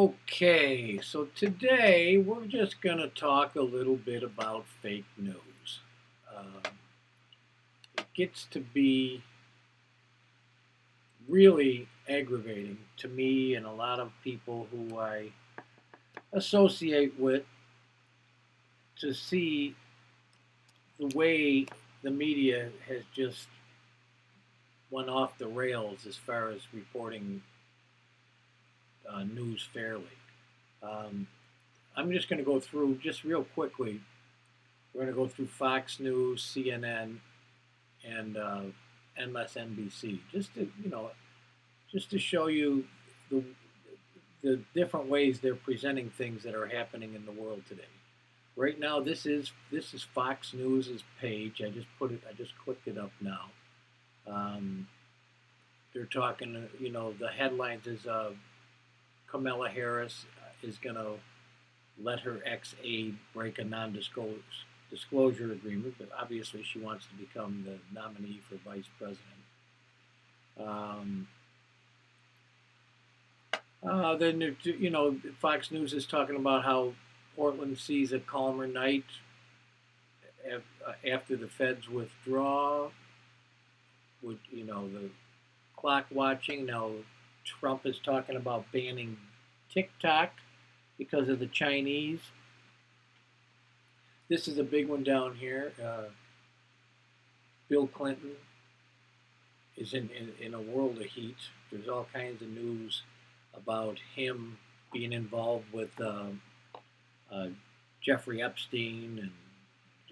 Okay, so today we're just going to talk a little bit about fake news. Um, it gets to be really aggravating to me and a lot of people who I associate with to see the way the media has just went off the rails as far as reporting news fairly. Um, I'm just going to go through just real quickly. We're going to go through Fox News, CNN, and MSNBC, just to show you the the different ways they're presenting things that are happening in the world today. Right now, this is Fox News's page. I just clicked it up now. Um, they're talking. The headlines is Kamala Harris is going to let her ex-aide break a non-disclosure agreement, but obviously she wants to become the nominee for vice president. Um, then Fox News is talking about how Portland sees a calmer night after the feds withdraw. With the clock watching now, Trump is talking about banning TikTok because of the Chinese. This is a big one down here. Bill Clinton is in a world of heat. There's all kinds of news about him being involved with Jeffrey Epstein, and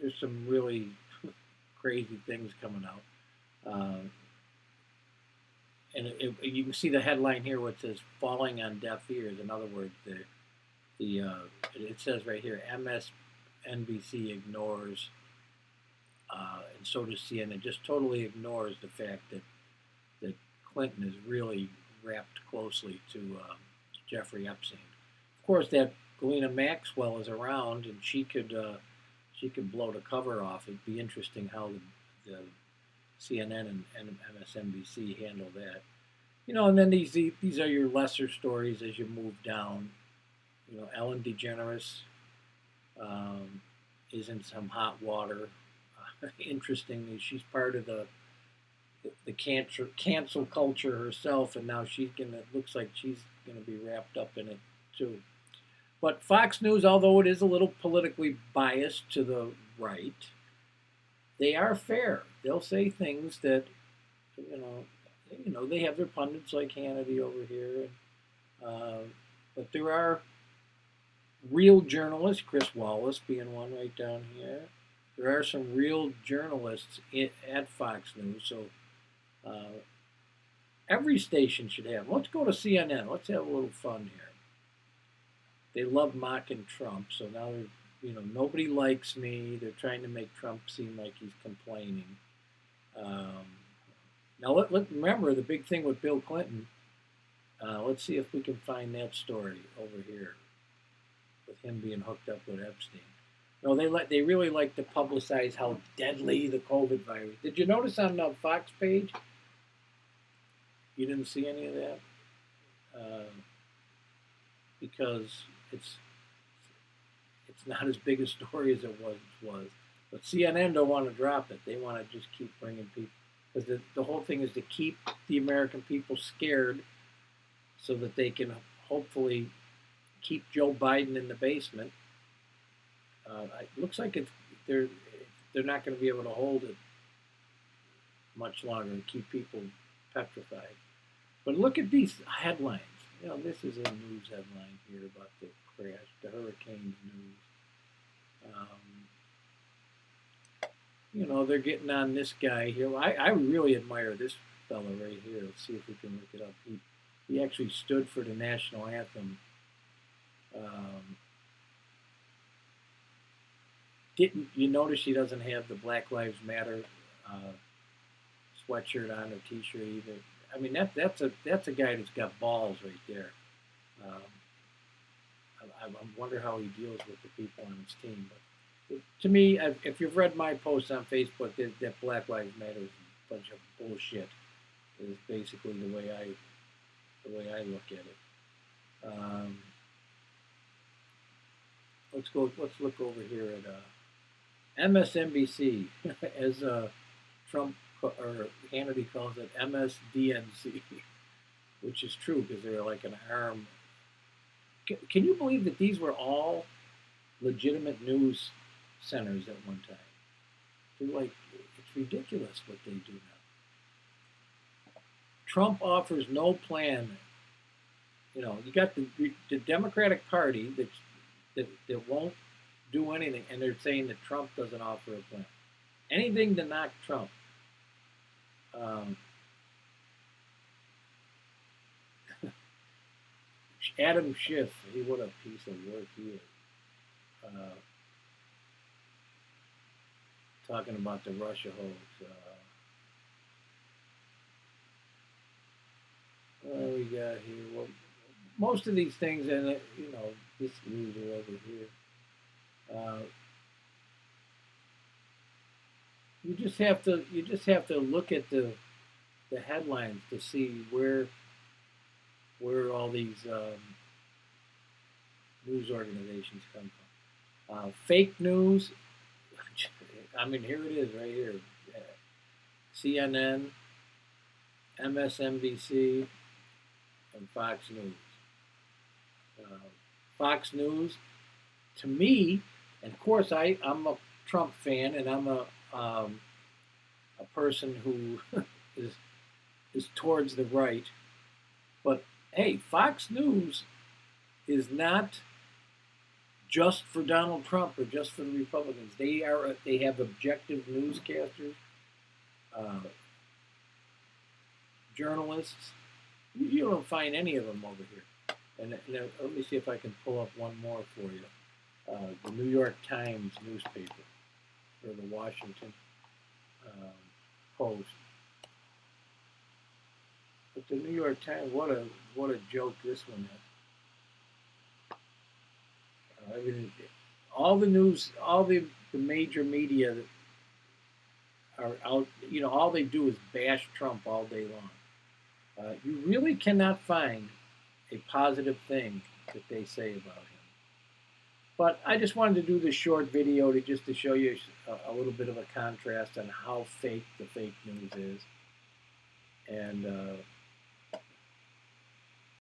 there's some really crazy things coming out. You can see the headline here, which says "Falling on Deaf Ears." In other words, it says right here, MSNBC ignores, and so does CNN. Just totally ignores the fact that Clinton is really wrapped closely to Jeffrey Epstein. Of course, that Galena Maxwell is around, and she could blow the cover off. It'd be interesting how the CNN and MSNBC handle that. And then these are your lesser stories as you move down. Ellen DeGeneres is in some hot water. Interestingly, she's part of the cancel culture herself, and now it looks like she's gonna be wrapped up in it too. But Fox News, although it is a little politically biased to the right, they are fair. They'll say things that they have their pundits like Hannity over here, but there are real journalists, Chris Wallace being one right down here. There are some real journalists at Fox News, so every station should have. Let's go to CNN. Let's have a little fun here. They love mocking Trump, so now nobody likes me. They're trying to make Trump seem like he's complaining. Now remember the big thing with Bill Clinton. Let's see if we can find that story over here with him being hooked up with Epstein. No, they really like to publicize how deadly the COVID virus. Did you notice on the Fox page? You didn't see any of that because it's not as big a story as it was. But CNN don't want to drop it. They want to just keep bringing people, because the whole thing is to keep the American people scared so that they can hopefully keep Joe Biden in the basement. It looks like they're not going to be able to hold it much longer and keep people petrified. But look at these headlines. This is a news headline here about the crash, the hurricane's news. They're getting on this guy here. I really admire this fellow right here. Let's see if we can look it up. He actually stood for the national anthem. Didn't you notice he doesn't have the Black Lives Matter sweatshirt on or T-shirt either? I mean, that's a guy that's got balls right there. I wonder how he deals with the people on his team. But to me, if you've read my posts on Facebook, that Black Lives Matter is a bunch of bullshit. Is basically the way I look at it. Let's look over here at MSNBC, as Trump or Hannity calls it, MSDNC, which is true because they're like an arm. Can you believe that these were all legitimate news centers at one time? They're like, it's ridiculous what they do now. Trump offers no plan. You know, you got the Democratic Party that won't do anything, and they're saying that Trump doesn't offer a plan. Anything to knock Trump. Adam Schiff, what a piece of work he is. Talking about the Russia hoax. What we got here? Well, most of these things, and this loser over here. You just have to look at the headlines to see where all these news organizations come from. Fake news. I mean, here it is, right here. CNN, MSNBC, and Fox News. Fox News, to me, and of course, I'm a Trump fan, and I'm a person who is towards the right. But hey, Fox News is not just for Donald Trump or just for the Republicans. They have objective newscasters, journalists. You don't find any of them over here. And let me see if I can pull up one more for you. The New York Times newspaper, or the Washington Post. But the New York Times, what a joke this one is. I mean, all the news, all the major media that are out, all they do is bash Trump all day long. You really cannot find a positive thing that they say about him. But I just wanted to do this short video to show you a little bit of a contrast on how fake the fake news is. And